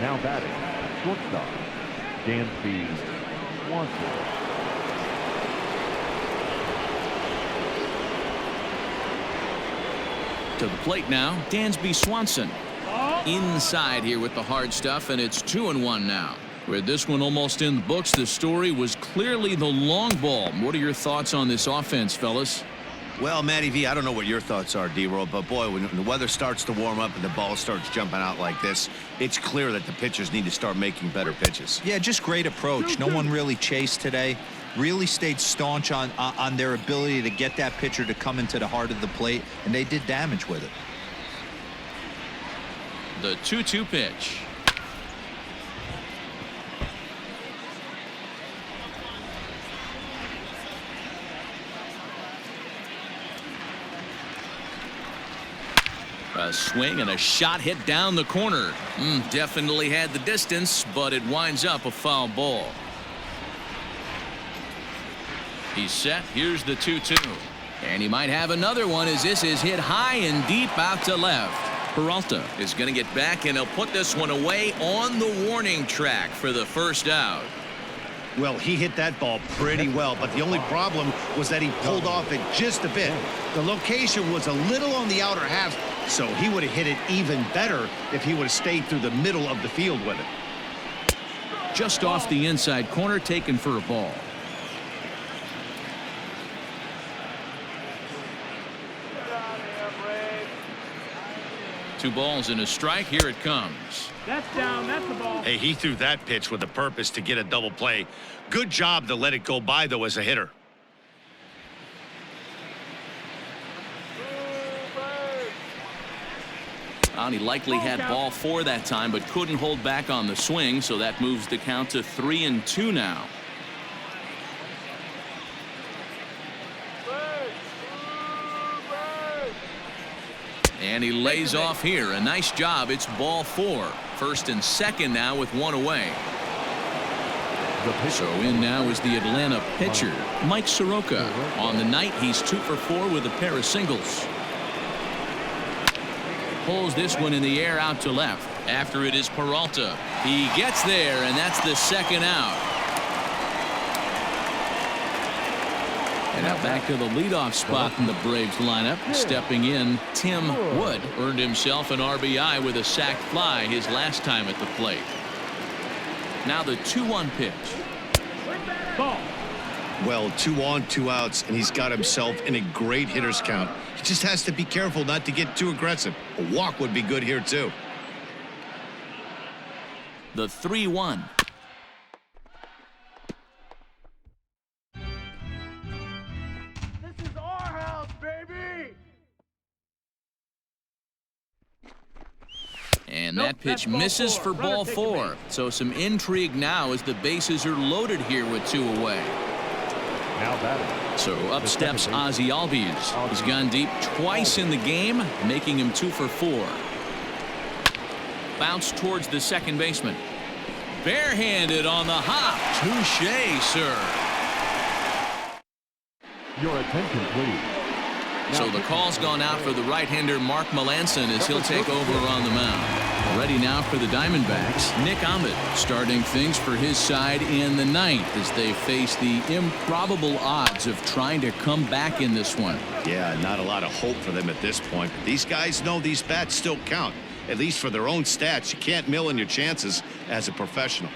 Now batting, shortstop, Dansby Swanson. To the plate now, Dansby Swanson. Inside here with the hard stuff, and it's 2-1 now. With this one almost in the books, the story was clearly the long ball. What are your thoughts on this offense, fellas? Well, Matty V, I don't know what your thoughts are, D-Roll, but boy, when the weather starts to warm up and the ball starts jumping out like this, it's clear that the pitchers need to start making better pitches. Yeah, just great approach. No one really chased today. Really stayed staunch on their ability to get that pitcher to come into the heart of the plate, and they did damage with it. The 2-2 pitch. A swing and a shot hit down the corner. Definitely had the distance, but it winds up a foul ball. He's set. Here's the 2-2. And he might have another one as this is hit high and deep out to left. Peralta is going to get back, and he'll put this one away on the warning track for the first out. Well, he hit that ball pretty well, but the only problem was that he pulled off it just a bit. The location was a little on the outer half, so he would have hit it even better if he would have stayed through the middle of the field with it. Just off the inside corner, taken for a ball. Two balls and a strike. Here it comes. That's down. That's the ball. Hey, he threw that pitch with a purpose to get a double play. Good job to let it go by, though, as a hitter. And he likely had ball 4 that time, but couldn't hold back on the swing, so that moves the count to 3-2 now. And he lays off here. A nice job. It's ball 4. First and second now with 1 away. So in now is the Atlanta pitcher, Mike Soroka. On the night, he's 2 for 4 with a pair of singles. Pulls this one in the air out to left. After it is Peralta. He gets there, and that's the second out. And now back to the leadoff spot in the Braves lineup. Stepping in, Tim Wood earned himself an RBI with a sac fly his last time at the plate. Now the 2-1 pitch. Ball. Well, 2 on, 2 outs, and he's got himself in a great hitter's count. He just has to be careful not to get too aggressive. A walk would be good here, too. The 3-1. This is our house, baby. And Nope, that pitch that's ball misses four. for Runner ball taking 4. base. So some intrigue now as the bases are loaded here with 2 away. Now batting. So up steps Ozzie Albies. He's gone deep twice in the game, making him 2 for 4. Bounce towards the second baseman. Barehanded on the hop. Touche, sir. Your attention, please. So the call's gone out for the right-hander Mark Melanson as he'll take over on the mound. Ready now for the Diamondbacks, Nick Ahmed starting things for his side in the 9th as they face the improbable odds of trying to come back in this one. Yeah, not a lot of hope for them at this point. But these guys know these bats still count, at least for their own stats. You can't mill in your chances as a professional.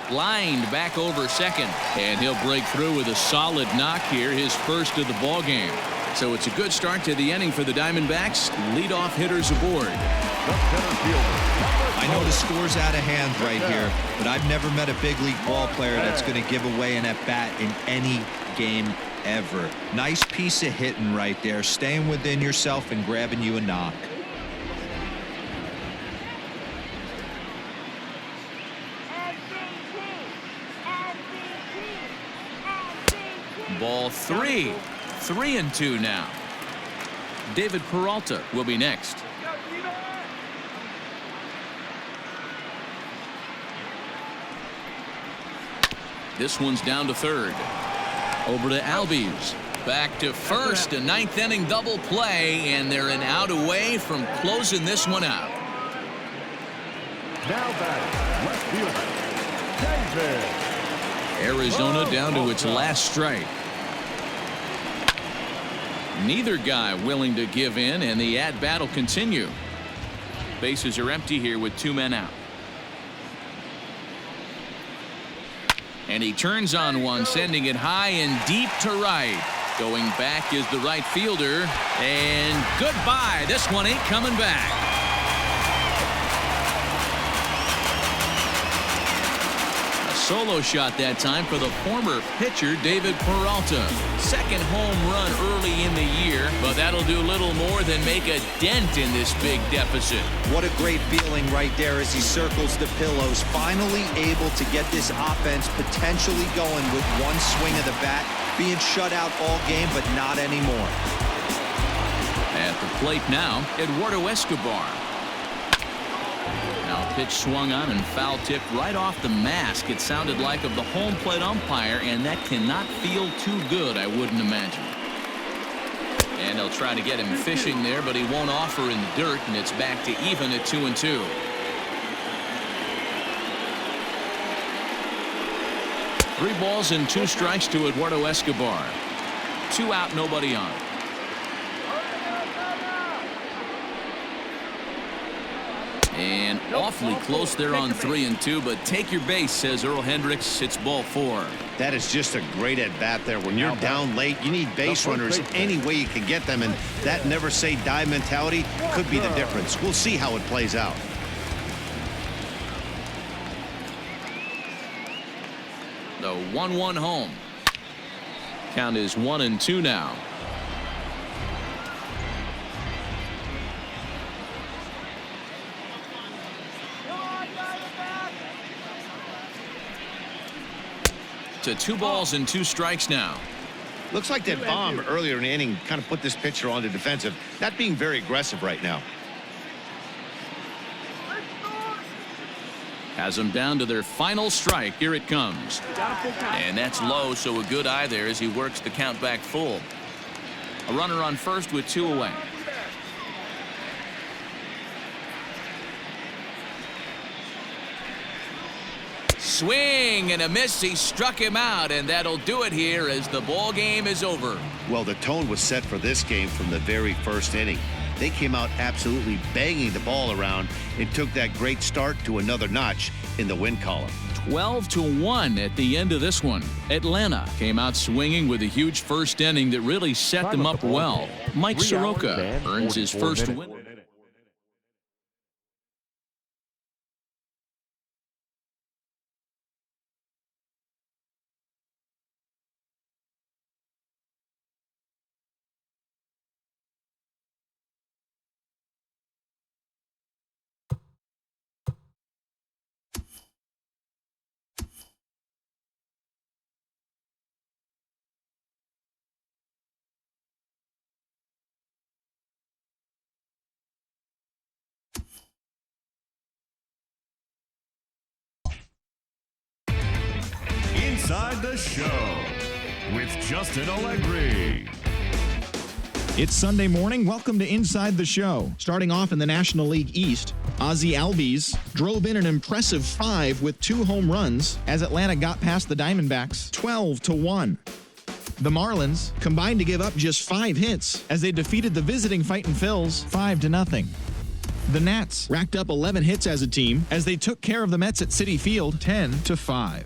Lined back over second, and he'll break through with a solid knock here, his first of the ball game. So it's a good start to the inning for the Diamondbacks. Leadoff hitters aboard. I know the score's out of hand right here, but I've never met a big league ball player that's going to give away an at-bat in any game ever. Nice piece of hitting right there, staying within yourself and grabbing you a knock. Ball 3. 3-2 now. David Peralta will be next. This one's down to third. Over to Albies. Back to first. A 9th inning double play, and they're an out away from closing this one out. Now batting, left fielder, David. Arizona down to its last strike. Neither guy willing to give in, and the at-bat will continue. Bases are empty here with 2 men out. And he turns on one, sending it high and deep to right. Going back is the right fielder, and goodbye. This one ain't coming back. Solo shot that time for the former pitcher David Peralta. Second home run early in the year, but that'll do little more than make a dent in this big deficit. What a great feeling right there as he circles the pillows, finally able to get this offense potentially going with one swing of the bat, being shut out all game, but not anymore. At the plate now, Eduardo Escobar. Now pitch swung on and foul tipped right off the mask, it sounded like, of the home plate umpire, and that cannot feel too good, I wouldn't imagine. And they'll try to get him fishing there, but he won't offer in the dirt, and it's back to even at 2-2. Three balls and 2 strikes to Eduardo Escobar. 2 out, nobody on. And awfully close there on 3-2, but take your base, says Earl Hendricks. It's ball 4. That is just a great at-bat there. When you're down late, you need base runners any way you can get them, and that never say die mentality could be the difference. We'll see how it plays out. The 1-1 home. Count is 1-2 now. To 2 balls and 2 strikes now. Looks like that bomb earlier in the inning kind of put this pitcher on the defensive, not being very aggressive right now. Has them down to their final strike. Here it comes. And that's low, so a good eye there as he works the count back full. A runner on first with 2 away. swing and a miss. He struck him out, and that'll do it here as the ball game is over. Well, the tone was set for this game from the very first inning. They came out absolutely banging the ball around and took that great start to another notch in the win column. 12-1 at the end of this one. Atlanta came out swinging with a huge first inning that really set them up well. Mike Soroka earns his first win. Inside the Show with Justin Allegri. It's Sunday morning. Welcome to Inside the Show. Starting off in the National League East, Ozzie Albies drove in an impressive 5 with 2 home runs as Atlanta got past the Diamondbacks 12-1. The Marlins combined to give up just 5 hits as they defeated the visiting Fightin' Phils 5-0. The Nats racked up 11 hits as a team as they took care of the Mets at Citi Field 10-5.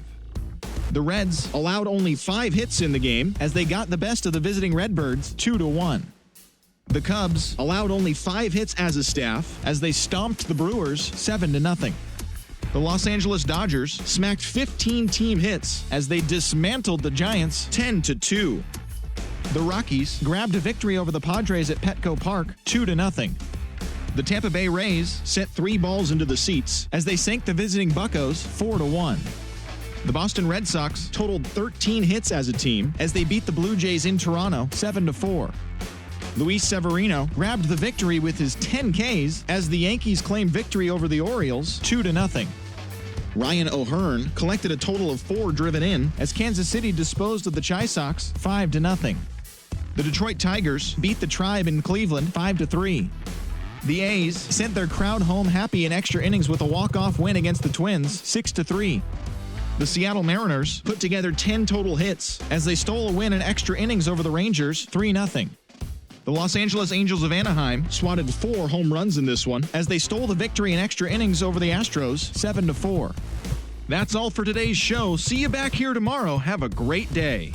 The Reds allowed only 5 hits in the game as they got the best of the visiting Redbirds 2-1. The Cubs allowed only 5 hits as a staff as they stomped the Brewers 7-0. The Los Angeles Dodgers smacked 15 team hits as they dismantled the Giants 10-2. The Rockies grabbed a victory over the Padres at Petco Park 2-0. The Tampa Bay Rays sent 3 balls into the seats as they sank the visiting Buccos 4-1. The Boston Red Sox totaled 13 hits as a team as they beat the Blue Jays in Toronto 7-4. Luis Severino grabbed the victory with his 10 Ks as the Yankees claimed victory over the Orioles 2-0. Ryan O'Hearn collected a total of 4 driven in as Kansas City disposed of the Chi Sox 5-0. The Detroit Tigers beat the Tribe in Cleveland 5-3. The A's sent their crowd home happy in extra innings with a walk-off win against the Twins 6-3. The Seattle Mariners put together 10 total hits as they stole a win in extra innings over the Rangers 3-0. The Los Angeles Angels of Anaheim swatted 4 home runs in this one as they stole the victory in extra innings over the Astros 7-4. That's all for today's show. See you back here tomorrow. Have a great day.